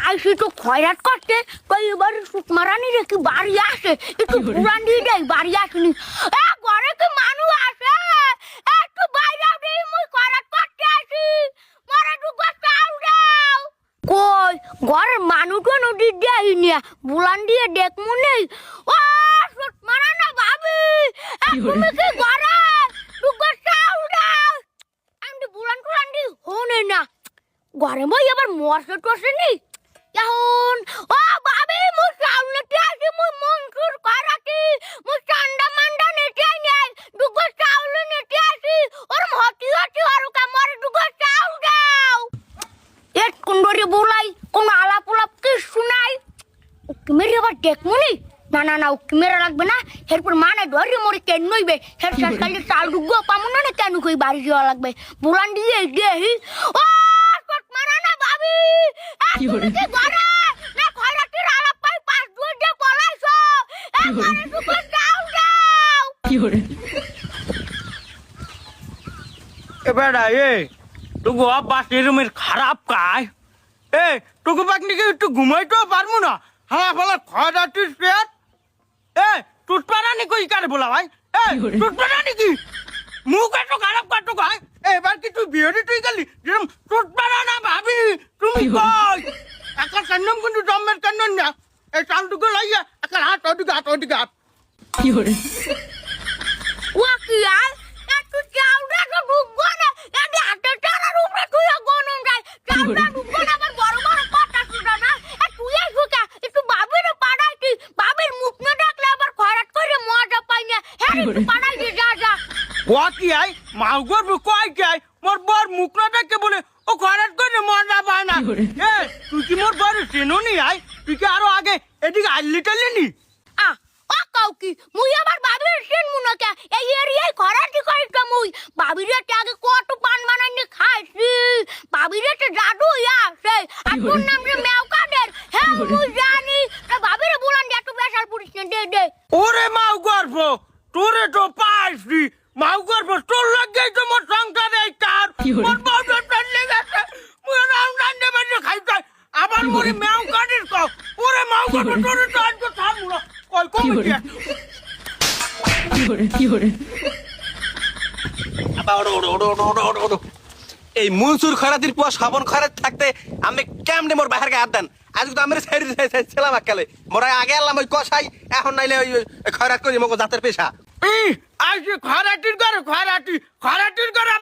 আইসি তো খয়রাত করতে কই এবার সুকমারানি রে কি বাড়ি আসে একটু পুরান দিয়ে দেয় বাড়ি আসেনি ঘরে কি মানুষ আসে একটু বাইরে দিয়ে মুই খয়রাত করতে আসি মরে ঢুকো চাও দাও কই ঘরের মানুষও নদী দেয়নি বুলান দিয়ে দেখ মনে ও সুকমারানা ভাবি তুমি কি ঘরে ঢুকো চাও দাও আমি বুলান টুলান দি হনে না ঘরে মই আবার মরছে টসে নি এখন ও ভাবি মু সামনেতে আসি মু মনসুর করাতি মু চান্ডা মান্ডা নেতে নাই দুগো চাউল নেতে আসি ওর হতি হতি আর কামর দুগো চাউল দাও এক কুন্ডরি বুলাই কোন আলাপ উলাপ কি শুনাই মেরে আবার দেখমুনি না না না মেরে লাগবে না এরপর মানে ধরে মরে কেন নইবে হের সরকারি চাল দুগো পামু না কেন কই বাড়ি যাওয়া লাগবে বুলান দিয়ে দেহি ও মারানা ভাবি কি হরে কি ঘরে না খয়রাতির আলাপ পাই পাঁচ দুই দে পলাইছো ঘরে সুকো দাও দাও কি হরে এবারে টুকু বাসের রুমের খারাপ কাজ টুকু পাকনি কি একটু ঘুমাইতেও পারবো না হ্যাঁ বলা খয়রাতির পেট টুটপারানি কই কারে বলা ভাই টুটপারানি কি মুখ এত খারাপ কাটো গায় এবার কি তুই বিয়েরি তুই গেলি যেরকম টুটপারা না ভাবি তুমি কই একা কান্নম কিন্তু জম্মের কান্নন না এই চালটুকু লাইয়া একা হাত ওদিকে হাত কি হরে ও কি আর একটু চাউডা তো ঢুকবো না এদি হাতে টানার উপরে তুই গনন যায় চাউডা ঢুকবো না আবার বড় বড় কথা শুনা না তুই শুকা একটু ভাবির পাড়াইতি ভাবির মুখ না দেখলে আবার খয়রাত করে মজা পাই না হ্যাঁ একটু পাড়াই দে যা ও কি আই মাউগর কই কি আই মোর বর মুখ না দেখে বলে ও খয়রাত করে মজা পায় না তুই কি মোর বর চেনো নি আই তুই কি আরো আগে এদিকে আইলি টাইলি ও কাউকি মুই আবার ভাবির সেন মুনকে এই এরিয়ায় খরাটি কইতা মুই ভাবিরে আগে কত পান বানাইনি খাইছি ভাবিরে তো জাদু আছে আর তোর নাম রে মেওকাদের হ্যাঁ মুই জানি তা ভাবিরে বলান যে একটু বেশাল পুলিশ দে ওরে মাউ গর্ভ তোরে তো পাইছি মাউ গর্ভ তোর লাগেই তো মোর সংসারে এই কার মোর বউটা চলে গেছে মুই রাম রান্দে বেজে খাইতে আবার ওরে মেও কাটিস কও ওরে মাউ গর্ভ তোরে তো আজ থামু না কই কই কি হরে আবার ওড়ো এই মনসুর খয়রাতির পুয়া শ্রাবণ খয়রাত থাকতে আমি কেমনে মোর বাহির গায়ে হাত দেন আজকে তো আমি ছিলাম একালে মোর আগে এলাম ওই কষাই এখন নাইলে ওই খয়রাত করি মগো জাতের পেশা আজ খরাটির ঘরে খরাটির ঘরে